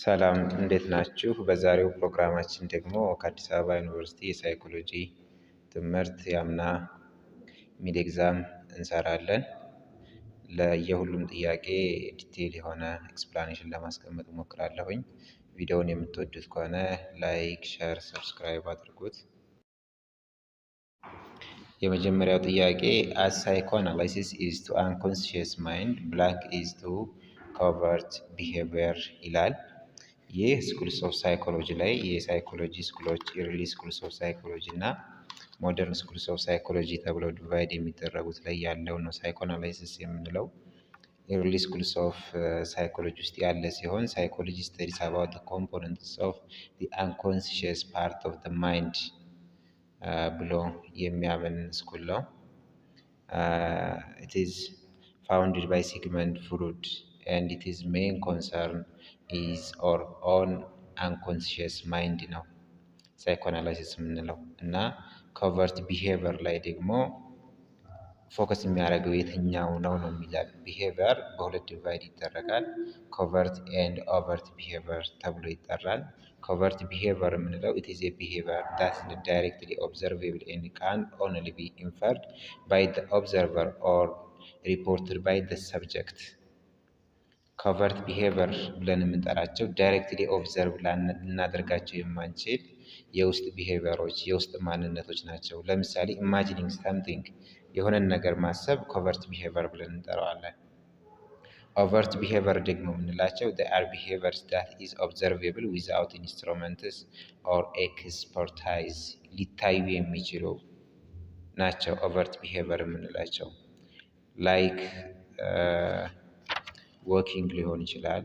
ሰላም እንዴት ናችሁ? በዛሬው ፕሮግራማችን ደግሞ ከአዲስ አበባ ዩኒቨርሲቲ የሳይኮሎጂ ትምህርት የአምና ሚድ ኤግዛም እንሰራለን። ለየሁሉም ጥያቄ ዲቴይል የሆነ ኤክስፕላኔሽን ለማስቀመጥ እሞክራለሁኝ። ቪዲዮውን የምትወዱት ከሆነ ላይክ፣ ሸር፣ ሰብስክራይብ አድርጉት። የመጀመሪያው ጥያቄ as psychoanalysis is to unconscious mind blank is to covert behavior ይላል። ይህ ስኩልስ ኦፍ ሳይኮሎጂ ላይ የሳይኮሎጂ ስኩሎች ኢርሊ ስኩልስ ኦፍ ሳይኮሎጂ እና ሞደርን ስኩልስ ኦፍ ሳይኮሎጂ ተብለው ዲቫይድ የሚደረጉት ላይ ያለው ነው ሳይኮአናላይሲስ የምንለው። ኢርሊ ስኩልስ ኦፍ ሳይኮሎጂ ውስጥ ያለ ሲሆን ሳይኮሎጂ ስተዲስ አባውት ኮምፖነንትስ ኦፍ ዘ አንኮንሺየስ ፓርት ኦፍ ዘ ማይንድ ብሎ የሚያምን ስኩል ነው። it is founded by Sigmund Freud and its main concern is our own unconscious mind ነው ሳይኮአናላይሲስ የምንለው እና ኮቨርት ቢሄቪየር ላይ ደግሞ ፎከስ የሚያደርገው የትኛው ነው የሚላል። ቢሄቪየር በሁለት ዲቫይድ ይደረጋል። ኮቨርት ኤንድ ኦቨርት ቢሄቪየር ተብሎ ይጠራል። ኮቨርት ቢሄቪየር የምንለው it is a behavior that is directly observable and can only be inferred by the observer or reported by the subject። ኮቨርት ቢሄቪየር ብለን የምንጠራቸው ዳይሬክትሊ ኦብዘርቭ ልናደርጋቸው የማንችል የውስጥ ቢሄቪየሮች የውስጥ ማንነቶች ናቸው። ለምሳሌ ኢማጂኒንግ ሳምቲንግ የሆነን ነገር ማሰብ ኮቨርት ቢሄቪየር ብለን እንጠራዋለን። ኦቨርት ቢሄቪየር ደግሞ የምንላቸው they are behaviors that is observable without instruments or expertise ሊታዩ የሚችሉ ናቸው ኦቨርት ቢሄቪየር የምንላቸው። ላይክ ወኪንግ ሊሆን ይችላል፣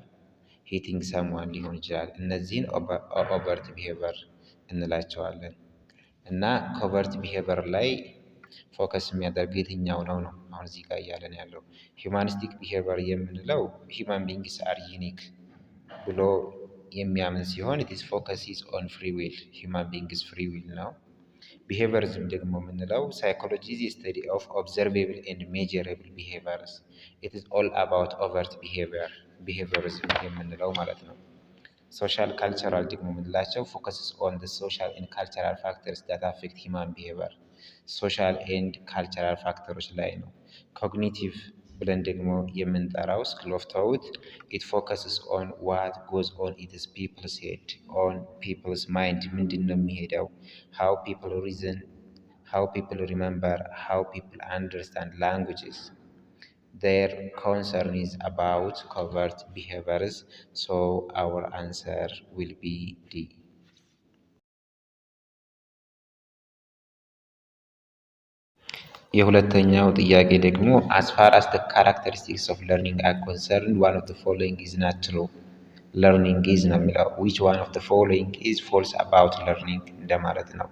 ሂቲንግ ሰምዋን ሊሆን ይችላል። እነዚህን ኦቨርት ቢሄቪየር እንላቸዋለን። እና ኮቨርት ቢሄቪየር ላይ ፎከስ የሚያደርገው የትኛው ነው ነው አሁን እዚህ ጋር እያለን ያለው። ሂውማኒስቲክ ቢሄቪየር የምንለው ሂውማን ቢንግስ አር ዩኒክ ብሎ የሚያምን ሲሆን ኢት ኢዝ ፎከሲስ ኦን ፍሪ ዊል ሂውማን ቢንግስ ፍሪ ዊል ነው። ቢሄቪየሪዝም ደግሞ የምንለው ሳይኮሎጂ ኢዝ ስተዲ ኦፍ ኦብዘርቬብል ኤንድ ሜጀረብል ቢሄቪየርስ ኢት ኢዝ ኦል አባውት ኦቨርት ቢሄቪየር ቢሄቪየሪዝም የምንለው ማለት ነው። ሶሻል ካልቸራል ደግሞ የምንላቸው ፎከስስ ኦን ዘ ሶሻል ኤንድ ካልቸራል ፋክተርስ ዳት አፌክት ሂውማን ቢሄቪየር ሶሻል ኤንድ ካልቸራል ፋክተሮች ላይ ነው። ኮግኒቲቭ ብለን ደግሞ የምንጠራው ስኩል ኦፍ ቶት ኢት ፎከስስ ኦን ዋት ጎዝ ኦን ኢትስ ፒፕልስ ሄድ ኦን ፒፕልስ ማይንድ ምንድን ነው የሚሄደው፣ ሃው ፒፕል ሪዝን፣ ሃው ፒፕል ሪመምበር፣ ሃው ፒፕል አንደርስታንድ ላንጉጅስ። their concern is about covert behaviors, so our answer will be D. የሁለተኛው ጥያቄ ደግሞ as far as the characteristics of learning are concerned one of the following is not true. learning is ነው የሚለው which one of the following is false about learning እንደማለት ነው።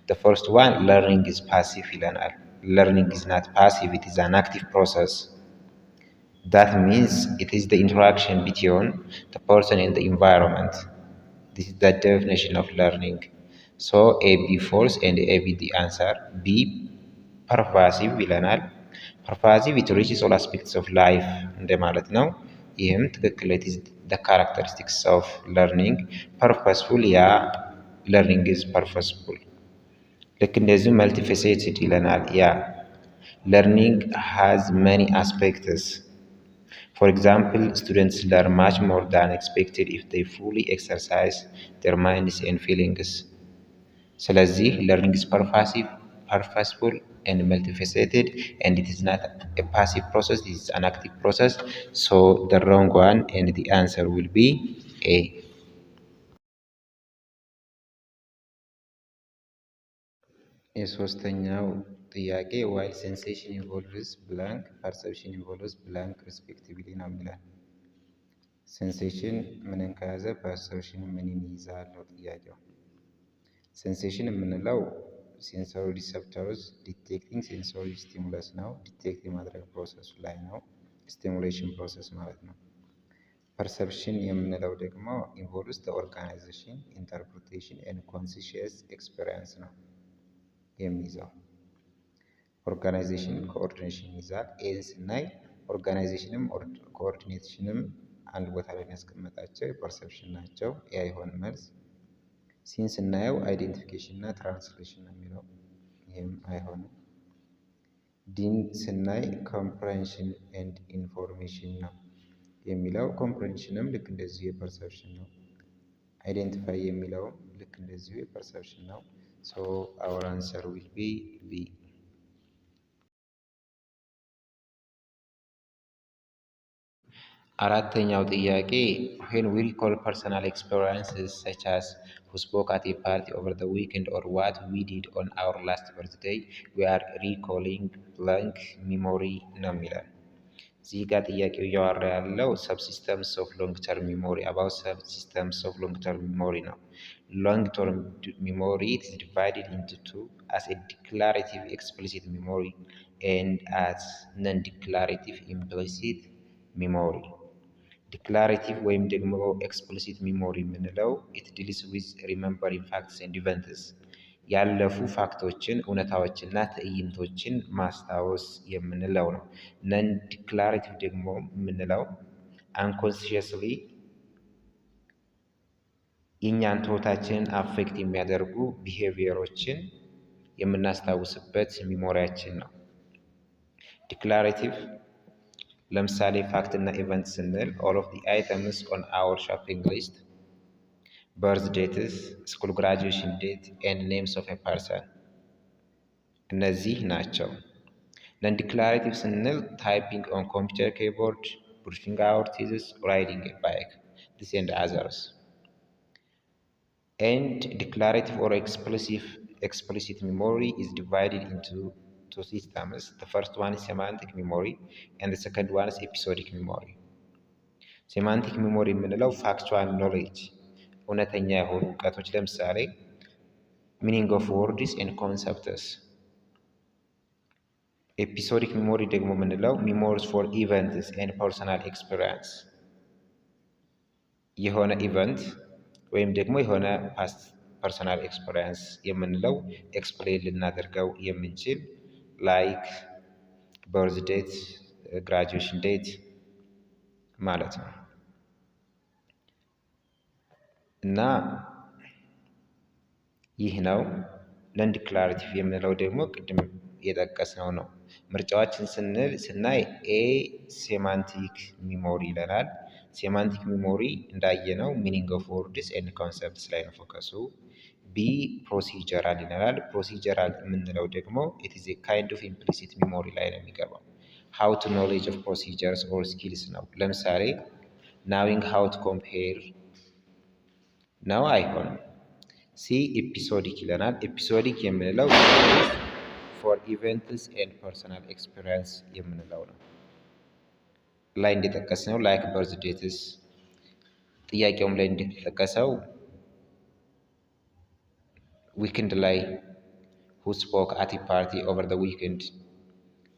the first one learning is passive ይለናል። learning is not passive, it is an active process. That means it is the interaction between the person and the environment. This is the definition of learning. So A, B false and A, B the answer. B pervasive ይለናል። pervasive it reaches all aspects of life እንደማለት ነው። ይህም ትክክል it is the characteristics of learning. purposeful ያ learning is purposeful። ልክ እንደዚሁ multifaceted ይለናል። ያ learning has many aspects. For example, students learn much more than expected if they fully exercise their minds and feelings. ስለዚህ learning is pervasive, purposeful and multifaceted and it is not a passive process, it is an active process. So the wrong one and the answer will be A. የሶስተኛው ጥያቄ while sensation involves blank perception involves blank respectively ነው የሚለን። ሴንሴሽን ምንን ከያዘ ፐርሰፕሽን ምንን ይይዛል ነው ጥያቄው። ሴንሴሽን የምንለው ሴንሶሪ ሪሰፕተርስ ዲቴክቲንግ ሴንሶሪ ስቲሙለስ ነው። ዲቴክት የማድረግ ፕሮሰሱ ላይ ነው፣ ስቲሙሌሽን ፕሮሰስ ማለት ነው። ፐርሰፕሽን የምንለው ደግሞ ኢንቮልቭስ ዘ ኦርጋናይዜሽን ኢንተርፕሪቴሽን ኤንድ ኮንሲሽየስ ኤክስፒሪየንስ ነው የሚይዘው። ኦርጋናይዜሽን ኮኦርዲኔሽን ይዛል። ኤን ስናይ ኦርጋናይዜሽንም ኮኦርዲኔሽንም አንድ ቦታ ላይ ያስቀመጣቸው የፐርሰፕሽን ናቸው። ያ አይሆንም መልስ። ሲን ስናየው አይዴንቲፊኬሽን እና ትራንስሌሽን ነው የሚለው፣ ይህም አይሆንም። ዲን ስናይ ኮምፕሬንሽን ኤንድ ኢንፎርሜሽን ነው የሚለው፣ ኮምፕሬንሽንም ልክ እንደዚሁ የፐርሰፕሽን ነው። አይዴንቲፋይ የሚለውም ልክ እንደዚሁ የፐርሰፕሽን ነው። ሶ አወር አንሰር ዊል ቢ ቢ። አራተኛው ጥያቄ when we recall personal experiences such as who spoke at a party over the weekend or what we did on our last birthday we are recalling blank memory ነው የሚለን። እዚህ ጋር ጥያቄው እያወራ ያለው subsystems of long term memory about subsystems of long term memory ነው። long term memory is divided into two as a declarative explicit memory and as non-declarative implicit memory። ዲክላሬቲቭ ወይም ደግሞ ኤክስፕሊሲት ሚሞሪ የምንለው ኢት ዲልስ ዊዝ ሪመምበሪንግ ፋክትስ ኤንድ ኢቨንትስ ያለፉ ፋክቶችን እውነታዎችና ትዕይንቶችን ማስታወስ የምንለው ነው። ነን ዲክላሬቲቭ ደግሞ የምንለው አንኮንሲየስሊ የእኛን ቶታችንን አፌክት የሚያደርጉ ቢሄቪየሮችን የምናስታውስበት ሚሞሪያችን ነው። ዲክላሬቲቭ ለምሳሌ ፋክት እና ኢቨንት ስንል all of the items on our shopping list, birth dates, school graduation date and names of a person እነዚህ ናቸው። ነን ዲክላሬቲቭ ስንል typing on computer keyboard, brushing our teeth, riding a bike, this and others. And declarative or explicit memory is divided into two systems. The first one is semantic memory and the second one is episodic memory. semantic memory የምንለው factual knowledge እውነተኛ የሆኑ እውቀቶች ለምሳሌ meaning of words and concepts። episodic memory ደግሞ የምንለው memories for events and personal experience የሆነ ኢቨንት ወይም ደግሞ የሆነ ፓስት ፐርሰናል ኤክስፔሪየንስ የምንለው ኤክስፕሌን ልናደርገው የምንችል ላይክ በርዝ ዴት፣ ግራጁዌሽን ዴት ማለት ነው። እና ይህ ነው። ነን ዲክላሬቲቭ የምንለው ደግሞ ቅድም የጠቀስነው ነው። ምርጫዎችን ስናይ ኤ ሴማንቲክ ሚሞሪ ይለናል። ሴማንቲክ ሚሞሪ እንዳየነው ሚኒንግ ኦፍ ወርድስ ኤንድ ኮንሰፕትስ ላይ ነው ፎከሱ። ቢ ፕሮሲጀራል ይለናል። ፕሮሲጀራል የምንለው ደግሞ ኢት ኢዝ ኤ ካይንድ ኦፍ ኢምፕሊሲት ሚሞሪ ላይ ነው የሚገባው። ሃው ቱ ኖሌጅ ኦፍ ፕሮሲጀርስ ኦር ስኪልስ ነው። ለምሳሌ ናዊንግ ሃው ቱ ኮምፔር ነው አይሆንም። ሲ ኤፒሶዲክ ይለናል። ኤፒሶዲክ የምንለው ፎር ኢቨንትስ ኤንድ ፐርሰናል ኤክስፒሪየንስ የምንለው ነው። ላይ እንደጠቀስነው ላይክ በርዝ ዴትስ፣ ጥያቄውም ላይ እንደተጠቀሰው ዊክንድ ላይ who spoke at a party over the weekend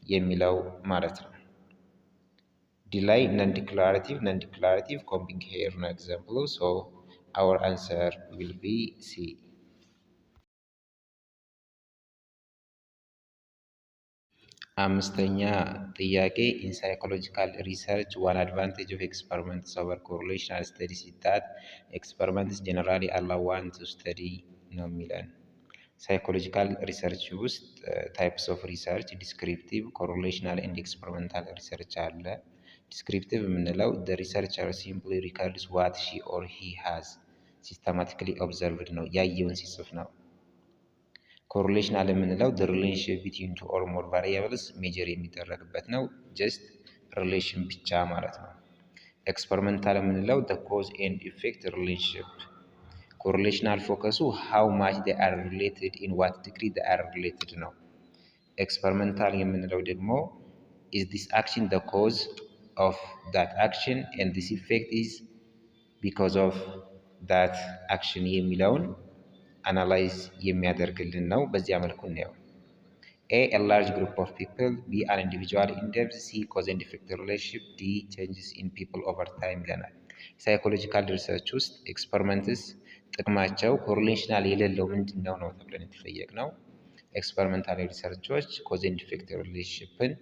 የሚለው ማለት ነው። ዲ ላይ ነን ዲክላሬቲቭ ኮምቢንግ ሄር ነው ኤግዛምፕሉ። ሶ our answer will be C. አምስተኛ ጥያቄ in psychological research one advantage of experiments over correlational studies is that experiments generally allow one to study ነው የሚለን። ሳይኮሎጂካል ሪሰርች ውስጥ ታይፕስ ኦፍ ሪሰርች ዲስክሪፕቲቭ፣ ኮሬሌሽናል ኤንድ ኤክስፐሪመንታል ሪሰርች አለ። ዲስክሪፕቲቭ የምንለው the researcher simply records what she or he has systematically observed ነው፣ ያየውን ሲጽፍ ነው። ኮሬሌሽናል የምንለው the relationship between two or more variables ሜጀር የሚደረግበት ነው፣ ጀስት ሪሌሽን ብቻ ማለት ነው። ኤክስፐሪመንታል የምንለው the cause and effect relationship። ኮሬሌሽናል ፎከሱ how much they are related in what degree they are related ነው። ኤክስፐሪመንታል የምንለው ደግሞ is this action the cause of that action and this effect is because of that action የሚለውን አናላይዝ የሚያደርግልን ነው። በዚያ መልኩ እናየው። A large group of people, B an individual in depth, C cause and effect relationship, D changes in people over time ይለናል። ሳይኮሎጂካል ሪሰርች ውስጥ ኤክስፐሪመንትስ ጥቅማቸው ኮሬሌሽናል የሌለው ምንድን ነው ተብለን የተጠየቅነው። ኤክስፐሪመንታል ሪሰርቾች ኮዝ ኤንድ ኢፌክት ሪሌሽንሽፕን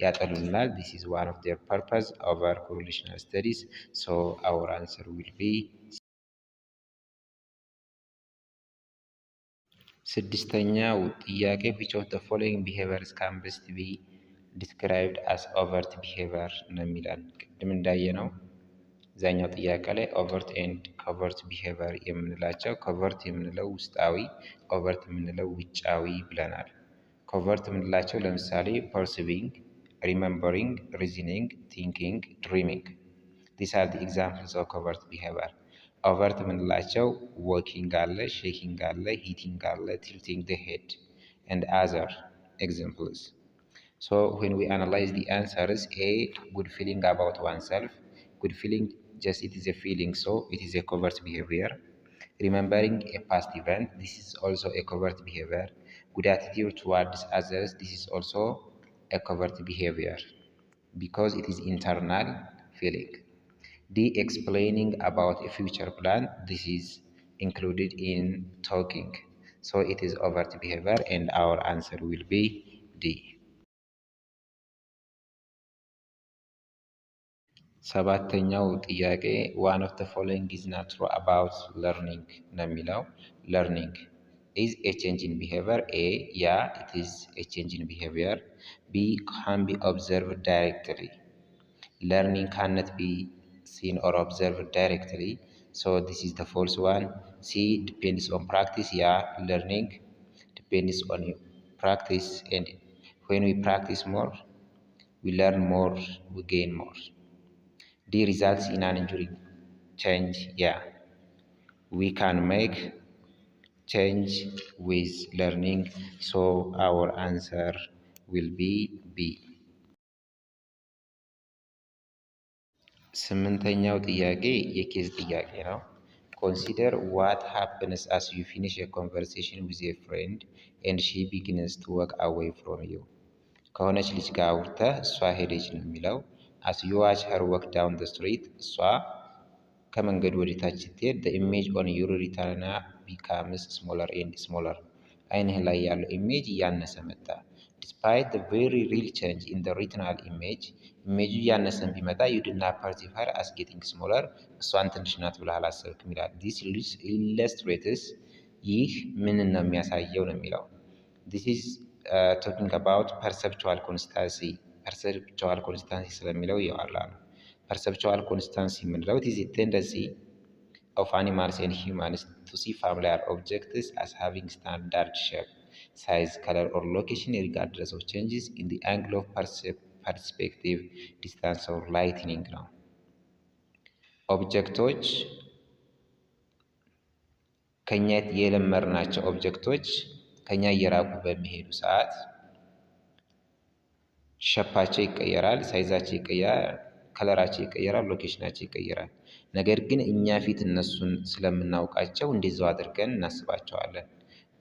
ያጠሉልናል። ዲስ ኢዝ ዋን ኦፍ ዴር ፐርፐዝ ኦቨር ኮሪሌሽናል ስተዲስ። ሶ አወር አንሰር ዊል ቢ ስድስተኛው ጥያቄ which of the following behaviors can best be described as overt behavior ነው የሚለን። ቅድም እንዳየነው እዛኛው ጥያቄ ላይ ኦቨርት ኤንድ ኮቨርት ቢሄቪየር የምንላቸው ኮቨርት የምንለው ውስጣዊ፣ ኦቨርት የምንለው ውጫዊ ብለናል። ኮቨርት የምንላቸው ለምሳሌ ፐርሲቪንግ፣ ሪመምበሪንግ፣ ሪዝኒንግ፣ ቲንኪንግ፣ ድሪሚንግ ዲስ አር ዲ ኤግዛምፕልስ ኦፍ ኮቨርት ቢሄቪየር። ኦቨርት የምንላቸው ዎኪንግ አለ፣ ሼኪንግ አለ፣ ሂቲንግ አለ፣ ቲልቲንግ ደ ሄድ ኤንድ አዘር ኤግዛምፕልስ። So when we analyze the answers, A, good feeling about oneself. Good feeling, just it is a feeling, so it is a covert behavior. Remembering a past event, this is also a covert behavior. Good attitude towards others, this is also a covert behavior because it is internal feeling. D, explaining about a future plan, this is included in talking, so it is overt behavior and our answer will be D. ሰባተኛው ጥያቄ ዋን ኦፍ ዘ ፎሎዊንግ ኢዝ ናት ትሩ አባውት ለርኒንግ ነው የሚለው። ለርኒንግ ኢዝ ኤ ቼንጅ ኢን ቢሄቪየር። ኤ ያ ኢት ኢዝ ኤ ቼንጅ ኢን ቢሄቪየር። ቢ ካን ቢ ኦብዘርቭድ ዳይሬክትሊ። ለርኒንግ ካንት ቢ ሲን ኦር ኦብዘርቭድ ዳይሬክትሊ፣ ሶ ዲስ ኢዝ ዘ ፎልስ ዋን። ሲ ዲፔንድስ ኦን ፕራክቲስ። ያ ለርኒንግ ዲፔንድስ ኦን ፕራክቲስ ኤንድ ዌን ዊ ፕራክቲስ ሞር ዊ ለርን ሞር ዊ ጌን ሞር። D results in an enduring change. Yeah, we can make change with learning, so our answer will be B. ስምንተኛው ጥያቄ የኬዝ ጥያቄ ነው። Consider what happens as you finish a conversation with a friend and she begins to walk away from you. ከሆነች ልጅ ጋር አውርተህ እሷ ሄደች ነው የሚለው። as you watch her walk down the street, እሷ ከመንገዱ ወደ ታች ስትሄድ the image on your retina becomes smaller and smaller. አይንህ ላይ ያለው ኢሜጅ እያነሰ መጣ። despite the very real change in the retinal image, ኢሜጁ እያነሰን ቢመጣ you did not perceive her as getting smaller. እሷን ትንሽ ናት ብለህ አላሰብክም ይላል። this illustrates ይህ ምንን ነው የሚያሳየው ነው የሚለው። this is talking about perceptual constancy. ፐርሰፕቹዋል ኮንስታንሲ ስለሚለው እያወራ ነው። ፐርሰፕቹዋል ኮንስታንሲ የምንለው it is a tendency of animals and humans to see familiar objects as having standard shape, size, color or location regardless of changes in the angle of perspective, distance or lighting ነው። ኦብጀክቶች ከኛ የለመድናቸው ኦብጀክቶች ከኛ እየራቁ በሚሄዱ ሰዓት ሸፓቸው ይቀየራል፣ ሳይዛቸው ይቀየራል፣ ከለራቸው ይቀየራል፣ ሎኬሽናቸው ይቀየራል። ነገር ግን እኛ ፊት እነሱን ስለምናውቃቸው እንደዛው አድርገን እናስባቸዋለን።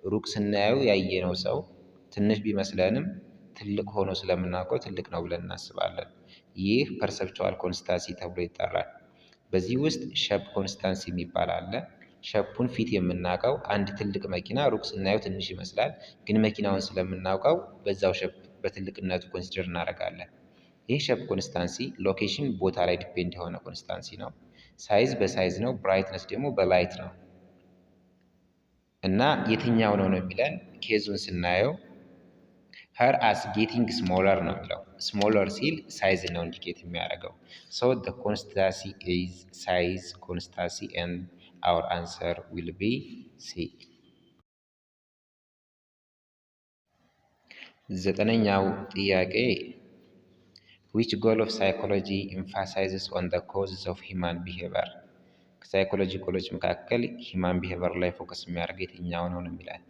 ሩቅ ስናየው ያየነው ሰው ትንሽ ቢመስለንም ትልቅ ሆኖ ስለምናውቀው ትልቅ ነው ብለን እናስባለን። ይህ ፐርሰፕቹዋል ኮንስታንሲ ተብሎ ይጠራል። በዚህ ውስጥ ሸፕ ኮንስታንሲ የሚባል አለ። ሸፑን ፊት የምናውቀው አንድ ትልቅ መኪና ሩቅ ስናየው ትንሽ ይመስላል፣ ግን መኪናውን ስለምናውቀው በዛው ሸፕ በትልቅነቱ ኮንሲደር እናደርጋለን። ይህ ሸፕ ኮንስታንሲ ሎኬሽን ቦታ ላይ ዲፔንድ የሆነ ኮንስታንሲ ነው። ሳይዝ በሳይዝ ነው፣ ብራይትነስ ደግሞ በላይት ነው። እና የትኛው ነው የሚለን ኬዙን ስናየው her as getting smaller ነው የሚለው። ስሞለር ሲል ሳይዝ ነው ኢንዲኬት የሚያደርገው። so the constancy is size constancy and our answer will be C. ዘጠነኛው ጥያቄ which goal of psychology emphasizes on the causes of human behavior? ከሳይኮሎጂ ጎሎች መካከል ሂማን ቢሄቪየር ላይ ፎከስ የሚያደርገው የትኛው ነው የሚላል።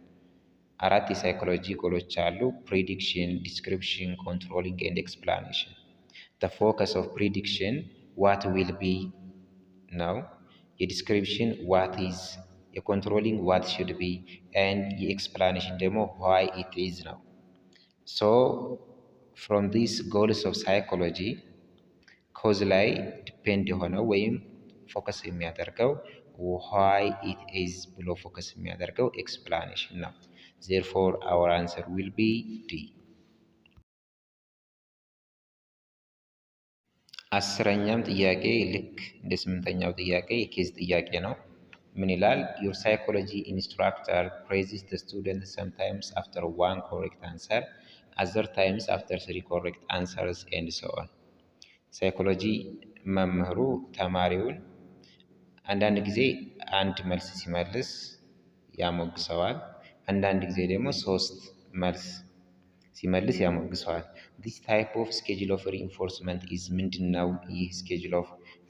አራት የሳይኮሎጂ ጎሎች አሉ። ፕሪዲክሽን፣ ዲስክሪፕሽን፣ ኮንትሮሊንግ ኤንድ ኤክስፕላኔሽን። the focus of prediction what will be ነው። የዲስክሪፕሽን what is፣ የኮንትሮሊንግ what should be and የኤክስፕላኔሽን ደግሞ why it is ነው። so from these goals of psychology ኮዝ ላይ ዲፔንድ የሆነው ወይም ፎከስ የሚያደርገው why it is ብሎ ፎከስ የሚያደርገው ኤክስፕላኔሽን ነው። Therefore, our answer will be D. አስረኛም ጥያቄ ልክ እንደ ስምንተኛው ጥያቄ የኬዝ ጥያቄ ነው። ምን ይላል? Your psychology instructor praises the student sometimes after one correct answer, other times after three correct answers and so on. ሳይኮሎጂ መምህሩ ተማሪውን አንዳንድ ጊዜ አንድ መልስ ሲመልስ ያሞግሰዋል፣ አንዳንድ ጊዜ ደግሞ ሶስት መልስ ሲመልስ ያሞግሰዋል። This type of schedule of reinforcement is ምንድነው? ይህ schedule of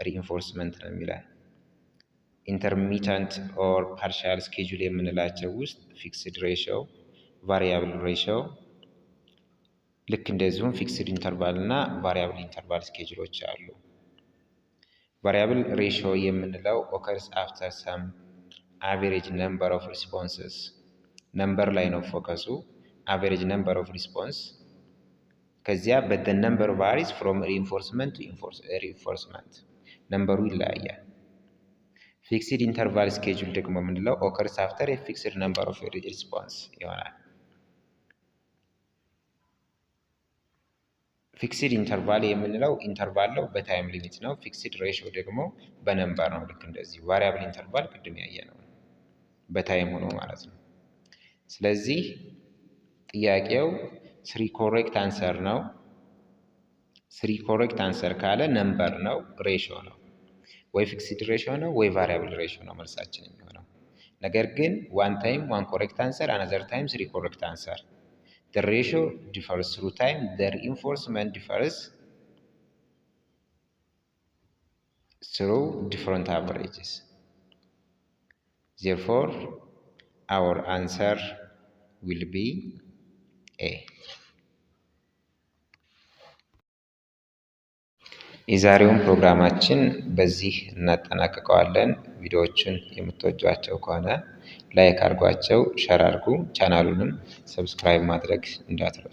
reinforcement ነው የሚላል። ኢንተርሚተንት ኦር ፓርሻል ስኬጁል የምንላቸው ውስጥ ፊክስድ ሬሽዮ፣ ቫሪያብል ሬሽዮ፣ ልክ እንደዚሁም ፊክስድ ኢንተርቫል እና ቫሪያብል ኢንተርቫል ስኬጁሎች አሉ። ቫሪያብል ሬሽዮ የምንለው ኦከርስ አፍተር ሰም አቨሬጅ ነምበር ኦፍ ሪስፖንስስ፣ ነምበር ላይ ነው ፎከሱ። አቨሬጅ ነምበር ኦፍ ሪስፖንስ ከዚያ but the number varies from reinforcement to reinforcement፣ ነምበሩ ይለያያል። ፊክስድ ኢንተርቫል ስኬጁል ደግሞ የምንለው ኦከርስ አፍተር a fixed number of response ይሆናል። ፊክስድ ኢንተርቫል የምንለው ኢንተርቫል ነው፣ በታይም ሊሚት ነው። ፊክስድ ሬሽዮ ደግሞ በነምበር ነው። ልክ እንደዚህ ቫሪያብል ኢንተርቫል ቅድም ያየነው በታይም ሆኖ ማለት ነው። ስለዚህ ጥያቄው ስሪ ኮሬክት አንሰር ነው። ስሪ ኮሬክት አንሰር ካለ ነምበር ነው፣ ሬሽዮ ነው። ወይ ፊክስድ ሬሽዮ ነው ወይ ቫሪያብል ሬሽዮ ነው መልሳችን የሚሆነው። ነገር ግን ዋን ታይም ዋን ኮሬክት አንሰር፣ አናዘር ታይም ስሪ ኮሬክት አንሰር። The ratio differs through time. The reinforcement differs through different averages. Therefore, our answer will be A. የዛሬውን ፕሮግራማችን በዚህ እናጠናቅቀዋለን። ቪዲዮዎቹን የምትወዷቸው ከሆነ ላይክ አድርጓቸው፣ ሸር አድርጉ። ቻናሉንም ሰብስክራይብ ማድረግ እንዳትረሱ።